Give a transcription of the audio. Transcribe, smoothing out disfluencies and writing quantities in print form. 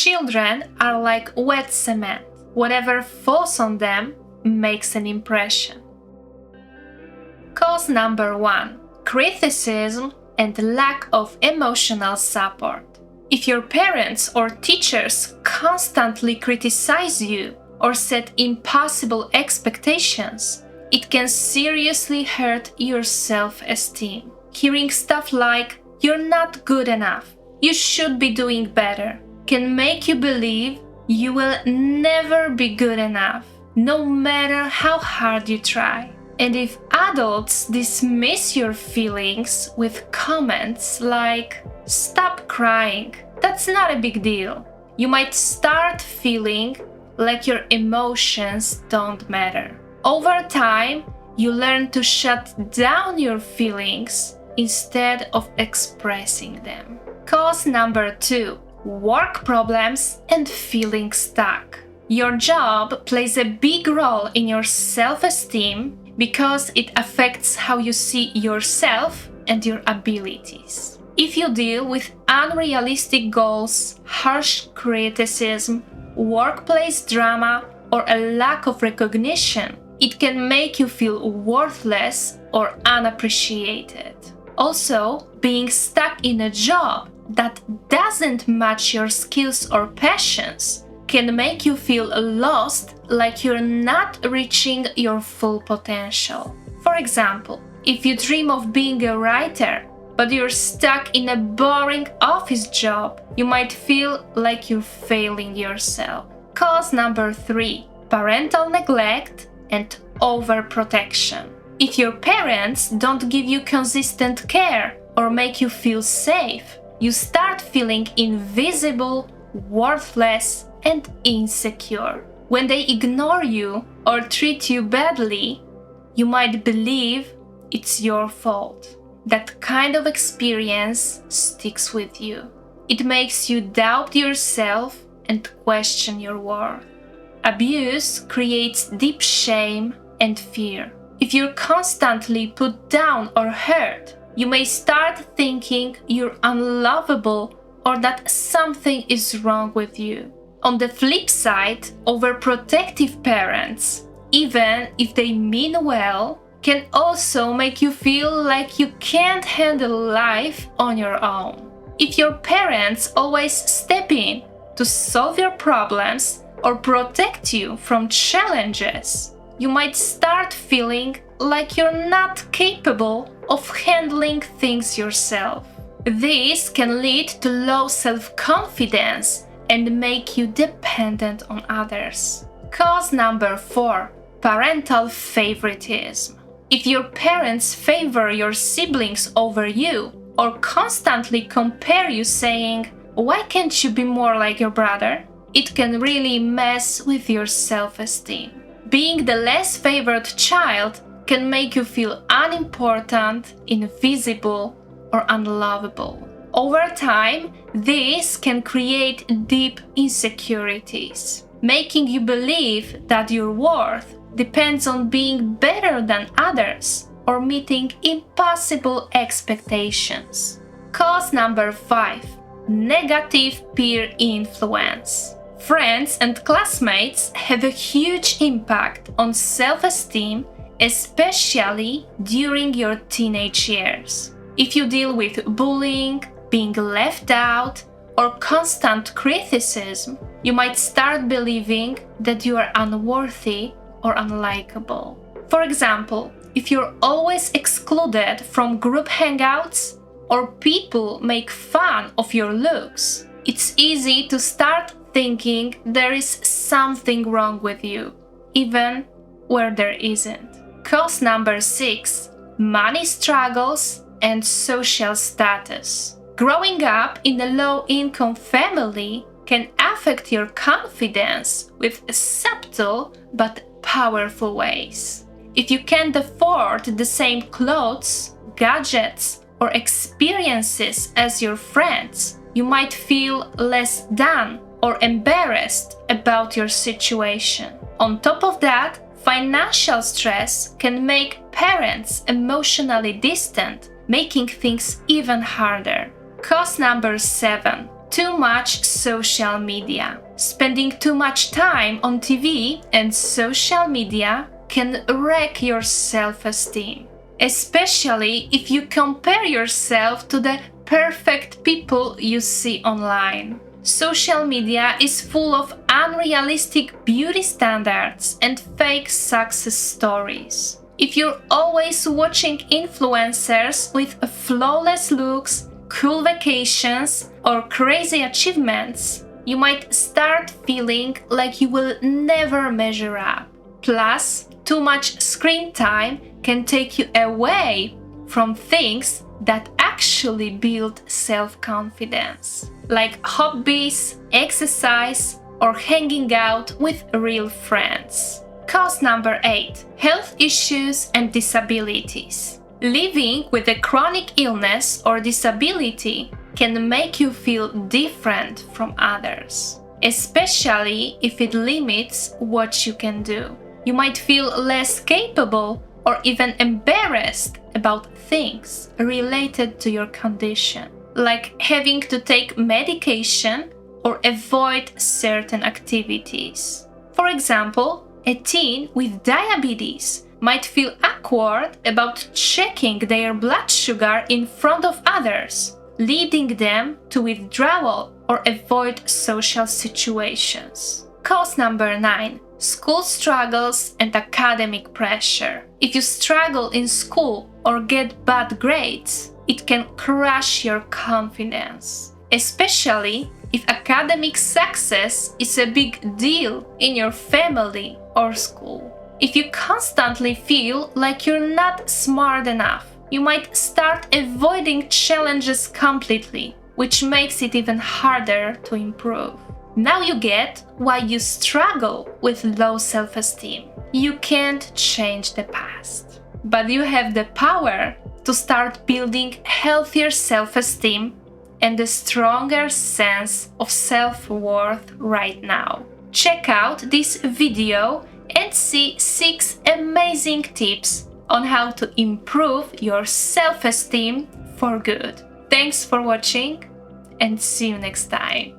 Children are like wet cement. Whatever falls on them makes an impression. Cause number 1: criticism and lack of emotional support. If your parents or teachers constantly criticize you or set impossible expectations, it can seriously hurt your self-esteem. Hearing stuff like, "You're not good enough, you should be doing better," can make you believe you will never be good enough, no matter how hard you try. And if adults dismiss your feelings with comments like, "Stop crying, that's not a big deal," you might start feeling like your emotions don't matter. Over time, you learn to shut down your feelings instead of expressing them. Cause number 2: work problems and feeling stuck. Your job plays a big role in your self-esteem because it affects how you see yourself and your abilities. If you deal with unrealistic goals, harsh criticism, workplace drama, or a lack of recognition, it can make you feel worthless or unappreciated. Also, being stuck in a job that doesn't match your skills or passions can make you feel lost, like you're not reaching your full potential. For example, if you dream of being a writer, but you're stuck in a boring office job, you might feel like you're failing yourself. Cause number 3: parental neglect and overprotection. If your parents don't give you consistent care or make you feel safe, you start feeling invisible, worthless, and insecure. When they ignore you or treat you badly, you might believe it's your fault. That kind of experience sticks with you. It makes you doubt yourself and question your worth. Abuse creates deep shame and fear. If you're constantly put down or hurt, you may start thinking you're unlovable or that something is wrong with you. On the flip side, overprotective parents, even if they mean well, can also make you feel like you can't handle life on your own. If your parents always step in to solve your problems or protect you from challenges, you might start feeling like you're not capable of handling things yourself. This can lead to low self-confidence and make you dependent on others. Cause number 4: parental favoritism. If your parents favor your siblings over you or constantly compare you saying, "Why can't you be more like your brother?" it can really mess with your self-esteem. Being the less favored child can make you feel unimportant, invisible, or unlovable. Over time, this can create deep insecurities, making you believe that your worth depends on being better than others or meeting impossible expectations. Cause number 5: negative peer influence. Friends and classmates have a huge impact on self-esteem, especially during your teenage years. If you deal with bullying, being left out, or constant criticism, you might start believing that you are unworthy or unlikable. For example, if you're always excluded from group hangouts or people make fun of your looks, it's easy to start thinking there is something wrong with you, even where there isn't. Cause number 6: money struggles and social status. Growing up in a low-income family can affect your confidence with subtle but powerful ways. If you can't afford the same clothes, gadgets, or experiences as your friends, you might feel less than or embarrassed about your situation. On top of that, financial stress can make parents emotionally distant, making things even harder. Cause number 7: too much social media. Spending too much time on TV and social media can wreck your self-esteem, especially if you compare yourself to the perfect people you see online. Social media is full of unrealistic beauty standards and fake success stories. If you're always watching influencers with flawless looks, cool vacations, or crazy achievements, you might start feeling like you will never measure up. Plus, too much screen time can take you away from things that actually build self-confidence, like hobbies, exercise, or hanging out with real friends. Cause number 8: health issues and disabilities. Living with a chronic illness or disability can make you feel different from others, especially if it limits what you can do. You might feel less capable or even embarrassed about things related to your condition, like having to take medication or avoid certain activities. For example, a teen with diabetes might feel awkward about checking their blood sugar in front of others, leading them to withdrawal or avoid social situations. Cause number 9: school struggles and academic pressure. If you struggle in school or get bad grades, it can crush your confidence, especially if academic success is a big deal in your family or school. If you constantly feel like you're not smart enough, you might start avoiding challenges completely, which makes it even harder to improve. Now you get why you struggle with low self-esteem. You can't change the past, but you have the power to start building healthier self-esteem and a stronger sense of self-worth right now. Check out this video and see 6 amazing tips on how to improve your self-esteem for good. Thanks for watching and see you next time.